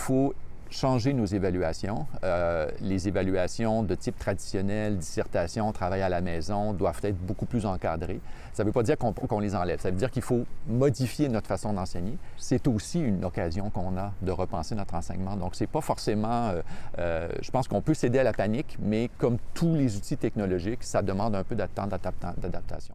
faut changer nos évaluations. Les évaluations de type traditionnel, dissertation, travail à la maison, doivent être beaucoup plus encadrées. Ça ne veut pas dire qu'on les enlève. Ça veut dire qu'il faut modifier notre façon d'enseigner. C'est aussi une occasion qu'on a de repenser notre enseignement. Donc, c'est pas forcément... je pense qu'on peut céder à la panique, mais comme tous les outils technologiques, ça demande un peu de temps d'adaptation.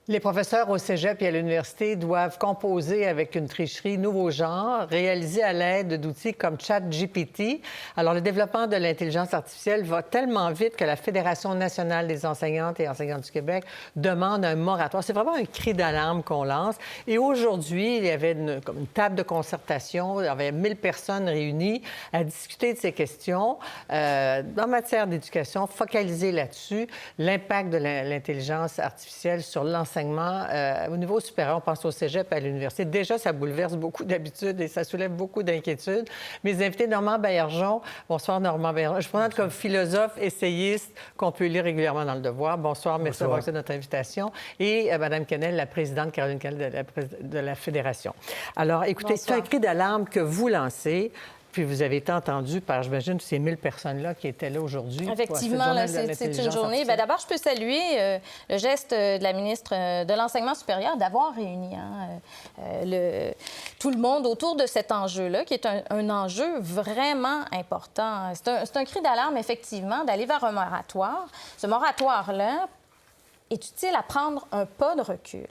Les professeurs au cégep et à l'université doivent composer avec une tricherie nouveau genre, réalisée à l'aide d'outils comme ChatGPT. Alors, le développement de l'intelligence artificielle va tellement vite que la Fédération nationale des enseignantes et enseignants du Québec demande un moratoire. C'est vraiment un cri d'alarme qu'on lance. Et aujourd'hui, il y avait une table de concertation. Il y avait 1000 personnes réunies à discuter de ces questions. En matière d'éducation, focaliser là-dessus, l'impact de l'intelligence artificielle sur l'enseignement au niveau supérieur, on pense au cégep à l'université. Déjà, ça bouleverse beaucoup d'habitudes et ça soulève beaucoup d'inquiétudes. Mes invités, Normand Baillargeon. Bonsoir, Normand Baillargeon. Je vous présente comme philosophe, essayiste, qu'on peut lire régulièrement dans Le Devoir. Bonsoir, merci d'avoir accepté notre invitation. Et Mme Kennel, la présidente, Caroline Kennel, de la Fédération. Alors, écoutez, c'est un cri d'alarme que vous lancez. Puis vous avez été entendu par, j'imagine, ces 1000 personnes-là qui étaient là aujourd'hui. Effectivement, c'est une journée. Bien, d'abord, je peux saluer le geste de la ministre de l'Enseignement supérieur d'avoir réuni tout le monde autour de cet enjeu-là, qui est un enjeu vraiment important. C'est un cri d'alarme, effectivement, d'aller vers un moratoire. Ce moratoire-là est utile à prendre un pas de recul.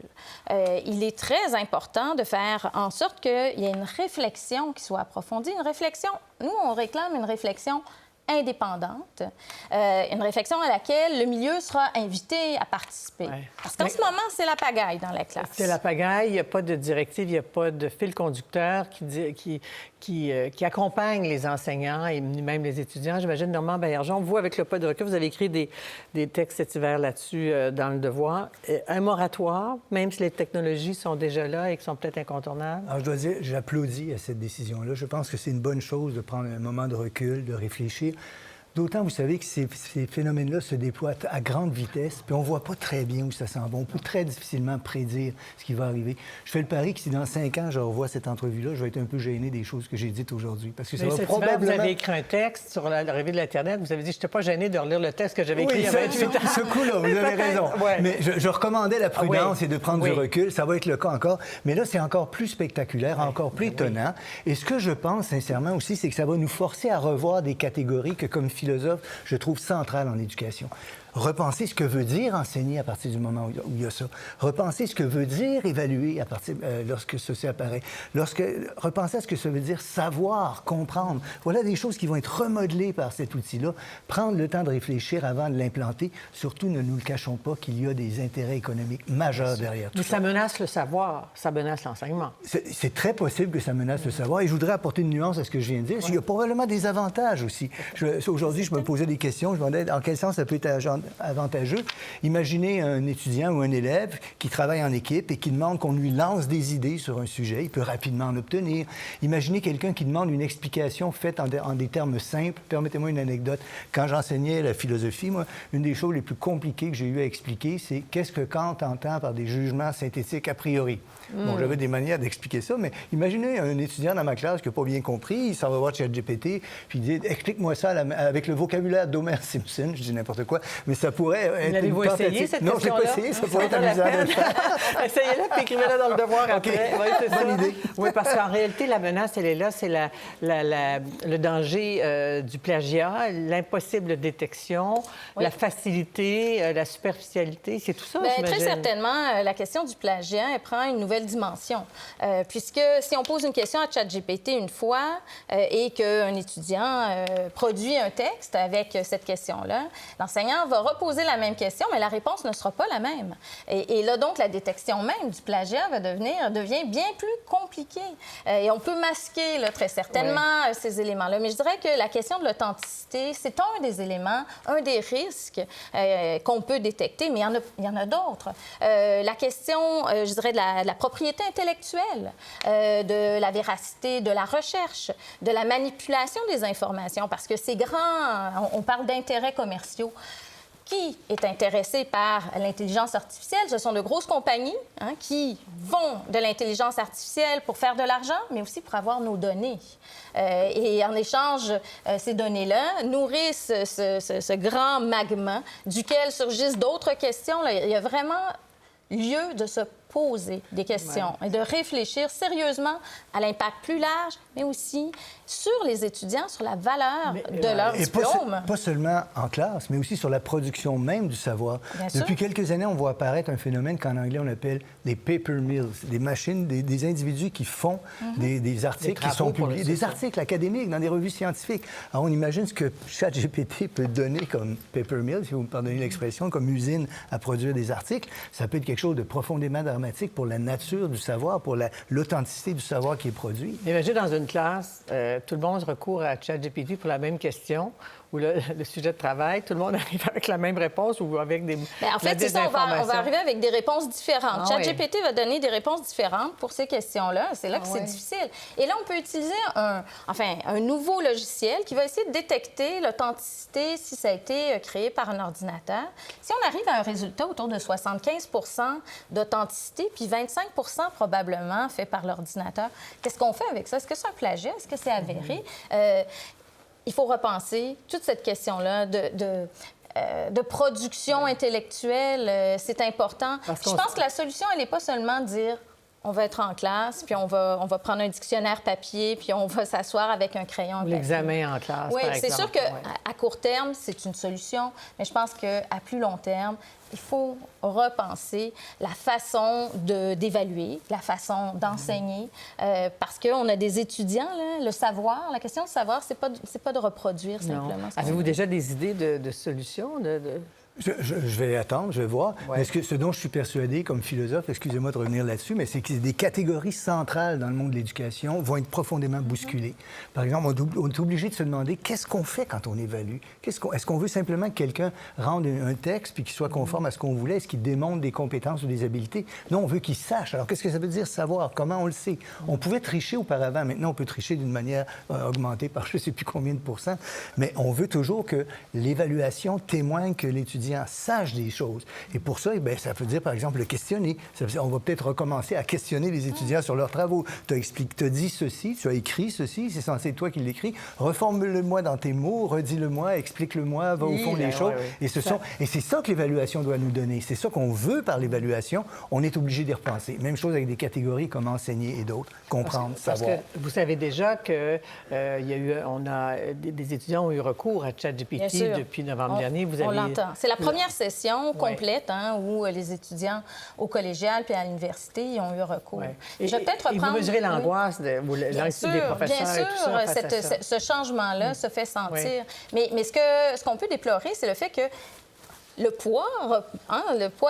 Il est très important de faire en sorte qu'il y ait une réflexion qui soit approfondie. Une réflexion, nous, on réclame une réflexion indépendante, une réflexion à laquelle le milieu sera invité à participer. Ouais. Parce qu'en ce moment, c'est la pagaille dans la classe. C'est la pagaille, il n'y a pas de directive, il n'y a pas de fil conducteur qui accompagne les enseignants et même les étudiants. J'imagine, Normand Baillargeon, vous, avec le pas de recul, vous avez écrit des textes cet hiver là-dessus dans Le Devoir. Un moratoire, même si les technologies sont déjà là et qui sont peut-être incontournables? Alors, je dois dire, j'applaudis à cette décision-là. Je pense que c'est une bonne chose de prendre un moment de recul, de réfléchir. D'autant, vous savez, que ces phénomènes-là se déploient à grande vitesse, puis on ne voit pas très bien où ça s'en va. On peut très difficilement prédire ce qui va arriver. Je fais le pari que si dans 5 ans, je revois cette entrevue-là, je vais être un peu gêné des choses que j'ai dites aujourd'hui. Parce que ça va probablement... Vous avez écrit un texte sur l'arrivée de l'Internet. Vous avez dit, je n'étais pas gêné de relire le texte que j'avais écrit il y a 28 ans. Ce coup-là, vous avez raison. Ouais. Mais je recommandais la prudence et de prendre du recul. Ça va être le cas encore. Mais là, c'est encore plus spectaculaire, encore plus étonnant. Et ce que je pense, sincèrement, aussi, c'est que ça va nous forcer à revoir des catégories que, comme philosophe, je trouve centrales en éducation. Repenser ce que veut dire enseigner à partir du moment où il y a ça. Repenser ce que veut dire évaluer à partir, lorsque ceci apparaît. Repenser à ce que ça veut dire savoir, comprendre. Voilà des choses qui vont être remodelées par cet outil-là. Prendre le temps de réfléchir avant de l'implanter. Surtout, ne nous le cachons pas qu'il y a des intérêts économiques majeurs derrière tout ça. Mais ça menace le savoir, ça menace l'enseignement. C'est très possible que ça menace le savoir. Et je voudrais apporter une nuance à ce que je viens de dire. Il y a probablement des avantages aussi. Aujourd'hui, je me posais des questions. Je me demandais en quel sens ça peut être avantageux. Imaginez un étudiant ou un élève qui travaille en équipe et qui demande qu'on lui lance des idées sur un sujet. Il peut rapidement en obtenir. Imaginez quelqu'un qui demande une explication faite en des termes simples. Permettez-moi une anecdote. Quand j'enseignais la philosophie, moi, une des choses les plus compliquées que j'ai eu à expliquer, c'est qu'est-ce que Kant entend par des jugements synthétiques a priori. Bon, j'avais des manières d'expliquer ça, mais imaginez un étudiant dans ma classe qui n'a pas bien compris, il s'en va voir ChatGPT, puis il dit « Explique-moi ça avec le vocabulaire d'Homer Simpson », je dis n'importe quoi, mais ça pourrait être L'avez-vous essayé, cette question-là? Non, je ne l'ai pas essayé, ça pourrait être amusant de le faire. Essayez-la, puis écrivez-la dans Le Devoir après. Oui, c'est bonne idée. Oui, parce qu'en réalité, la menace, elle est là, c'est le danger du plagiat, l'impossible détection, la facilité, la superficialité, c'est tout ça, Très certainement, la question du plagiat, elle prend une nouvelle dimension. Puisque si on pose une question à ChatGPT une fois et qu'un étudiant produit un texte avec cette question-là, l'enseignant va reposer la même question, mais la réponse ne sera pas la même. Et là, donc, la détection même du plagiat devient bien plus compliquée. Et on peut masquer, là, très certainement, ces éléments-là. Mais je dirais que la question de l'authenticité, c'est un des éléments, un des risques qu'on peut détecter, mais il y en a d'autres. La question, je dirais, de la propriété intellectuelle, de la véracité, de la recherche, de la manipulation des informations, parce que c'est grand, on parle d'intérêts commerciaux. Qui est intéressé par l'intelligence artificielle? Ce sont de grosses compagnies qui vont de l'intelligence artificielle pour faire de l'argent, mais aussi pour avoir nos données. Et en échange, ces données-là nourrissent ce grand magma duquel surgissent d'autres questions. Là, il y a vraiment lieu de se poser des questions et de réfléchir sérieusement à l'impact plus large, mais aussi sur les étudiants, sur la valeur de leur diplôme. Pas seulement en classe, mais aussi sur la production même du savoir. Depuis quelques années, on voit apparaître un phénomène qu'en anglais, on appelle les paper mills, des machines, des individus qui font des articles qui sont publiés, des articles académiques dans des revues scientifiques. Alors, on imagine ce que ChatGPT peut donner comme paper mill, si vous me pardonnez l'expression, comme usine à produire des articles. Ça peut être quelque chose de profondément dramatique pour la nature du savoir, pour l'authenticité du savoir qui est produit. Imaginez dans une classe, tout le monde recourt à ChatGPT pour la même question ou le sujet de travail. Tout le monde arrive avec la même réponse ou avec des en fait, c'est ça, on va arriver avec des réponses différentes. ChatGPT va donner des réponses différentes pour ces questions-là. C'est là que c'est difficile. Et là, on peut utiliser un nouveau logiciel qui va essayer de détecter l'authenticité si ça a été créé par un ordinateur. Si on arrive à un résultat autour de 75 d'authenticité, puis 25 probablement fait par l'ordinateur, qu'est-ce qu'on fait avec ça? Est-ce que c'est un plagiat? Est-ce que c'est avéré? Il faut repenser toute cette question-là de production intellectuelle. C'est important. Je pense que la solution, elle n'est pas seulement de dire on va être en classe, puis on va prendre un dictionnaire papier, puis on va s'asseoir avec un crayon. L'examen en classe, oui, par exemple. c'est sûr qu'à court terme, c'est une solution, mais je pense qu'à plus long terme, il faut repenser la façon d'évaluer, la façon d'enseigner, parce qu'on a des étudiants, là, le savoir, la question de savoir, c'est pas de reproduire simplement. Avez-vous déjà des idées de solutions? Je vais attendre, je vais voir. Mais ce dont je suis persuadé comme philosophe, excusez-moi de revenir là-dessus, mais c'est que des catégories centrales dans le monde de l'éducation vont être profondément bousculées. Par exemple, on est obligé de se demander qu'est-ce qu'on fait quand on évalue? Est-ce qu'on veut simplement que quelqu'un rende un texte puis qu'il soit conforme à ce qu'on voulait? Est-ce qu'il démontre des compétences ou des habiletés? Non, on veut qu'il sache. Alors, qu'est-ce que ça veut dire savoir? Comment on le sait? On pouvait tricher auparavant. Maintenant, on peut tricher d'une manière augmentée par je ne sais plus combien de pourcents. Mais on veut toujours que l'évaluation témoigne que l'étudiant sache des choses. Et pour ça, ça veut dire, par exemple, le questionner. On va peut-être recommencer à questionner les étudiants sur leurs travaux. Tu as dit ceci, tu as écrit ceci, c'est censé être toi qui l'écris. Reformule-le-moi dans tes mots, redis-le-moi, explique-le-moi, va au fond des choses. Et c'est ça que l'évaluation doit nous donner. C'est ça qu'on veut par l'évaluation. On est obligé d'y repenser. Même chose avec des catégories comme enseigner et d'autres. Comprendre, savoir. Parce que vous savez déjà que des étudiants ont eu recours à ChatGPT depuis novembre dernier. On l'entend. C'est la première session complète où les étudiants au collégial puis à l'université ils ont eu recours. Et je vais peut-être reprendre... Et vous mesurez l'angoisse l'anxiété des professeurs bien sûr, et tout ça, ce changement-là se fait sentir. Mais ce qu'on peut déplorer, c'est le fait que le poids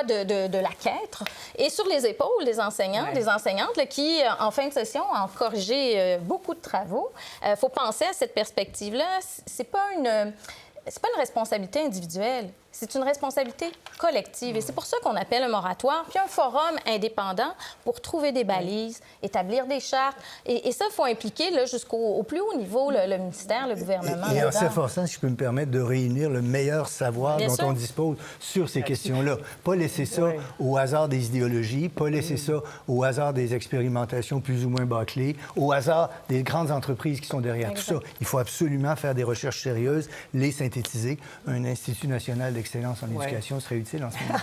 de la quête est sur les épaules des enseignants, des enseignantes là, qui, en fin de session, ont corrigé beaucoup de travaux. Il faut penser à cette perspective-là. C'est pas une responsabilité individuelle. C'est une responsabilité collective. Et c'est pour ça qu'on appelle un moratoire, puis un forum indépendant pour trouver des balises, établir des chartes. Et ça, il faut impliquer jusqu'au plus haut niveau le ministère, le gouvernement. Et en s'efforçant, si je peux me permettre, de réunir le meilleur savoir dont on dispose sur ces questions-là. Pas laisser ça au hasard des idéologies, pas laisser ça au hasard des expérimentations plus ou moins bâclées, au hasard des grandes entreprises qui sont derrière tout ça. Il faut absolument faire des recherches sérieuses, les synthétiser. Un Institut national d'excellence en éducation serait utile en ce moment.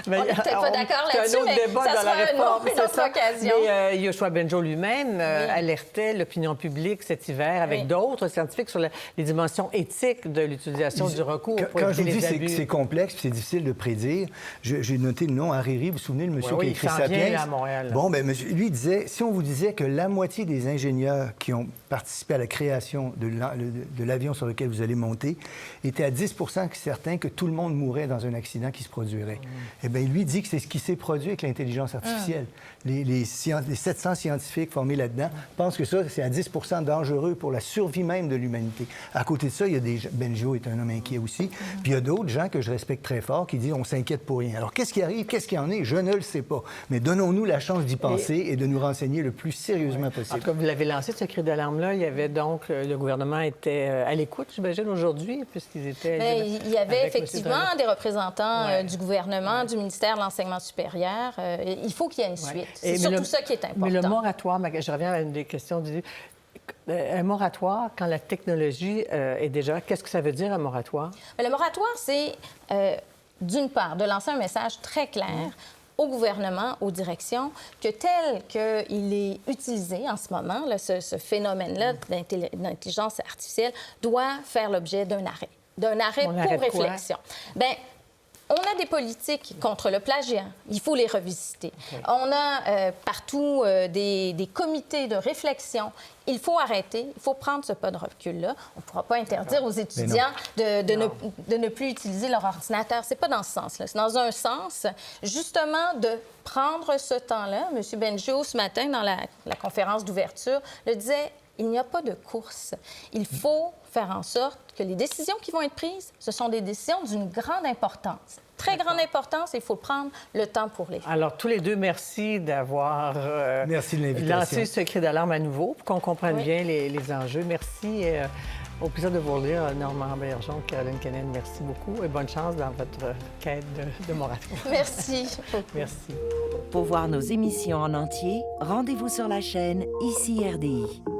On n'est peut-être pas d'accord là-dessus, mais ça sera une autre occasion. Mais Yoshua Bengio lui-même alertait l'opinion publique cet hiver avec d'autres scientifiques sur les dimensions éthiques de l'utilisation du recours pour Quand je éviter vous les dis abus. que c'est complexe et c'est difficile de prédire, j'ai noté le nom Hariri, vous vous souvenez, le monsieur qui a écrit Sapiens? Sapiens? À Montréal. Bon, bien, lui disait, si on vous disait que la moitié des ingénieurs qui ont participé à la création de l'avion sur lequel vous allez monter étaient à 10 certains que tout le monde mourrait dans un accident qui se produirait. Eh bien, lui dit que c'est ce qui s'est produit avec l'intelligence artificielle. Les 700 scientifiques formés là-dedans pensent que ça, c'est à 10 dangereux pour la survie même de l'humanité. À côté de ça, il y a Bengio est un homme inquiet aussi. Puis il y a d'autres gens que je respecte très fort qui disent on s'inquiète pour rien. Alors, qu'est-ce qui arrive? Qu'est-ce qui en est? Je ne le sais pas. Mais donnons-nous la chance d'y penser et de nous renseigner le plus sérieusement possible. En tout cas, vous l'avez lancé, ce cri d'alarme-là. Il y avait donc... le gouvernement était à l'écoute, j'imagine, aujourd'hui, puisqu'ils étaient... Mais il y avait effectivement des représentants Ouais. du gouvernement, du ministère de l'Enseignement supérieur. Il faut qu'il y ait une suite. C'est surtout ça qui est important. Mais le moratoire, je reviens à une des questions du... Un moratoire, quand la technologie est déjà... Qu'est-ce que ça veut dire, un moratoire? Mais le moratoire, c'est, d'une part, de lancer un message très clair au gouvernement, aux directions, que tel qu'il est utilisé en ce moment, là, ce phénomène-là d'intelligence artificielle, doit faire l'objet d'un arrêt pour réflexion. Bien, on a des politiques contre le plagiat. Il faut les revisiter. Okay. On a partout des comités de réflexion. Il faut arrêter. Il faut prendre ce pas de recul-là. On ne pourra pas interdire aux étudiants de ne plus utiliser leur ordinateur. C'est pas dans ce sens-là. C'est dans un sens, justement, de prendre ce temps-là. M. Benjo, ce matin, dans la conférence d'ouverture, le disait, il n'y a pas de course. Il faut faire en sorte que les décisions qui vont être prises, ce sont des décisions d'une grande importance. Très grande importance, et il faut prendre le temps pour les faire. Alors, tous les deux, merci d'avoir lancé ce cri d'alarme à nouveau pour qu'on comprenne bien les enjeux. Merci. Au plaisir de vous relire, Normand Bergeron, Caroline Kenen, merci beaucoup et bonne chance dans votre quête de moratoire. Merci. Merci. Pour voir nos émissions en entier, rendez-vous sur la chaîne ICI RDI.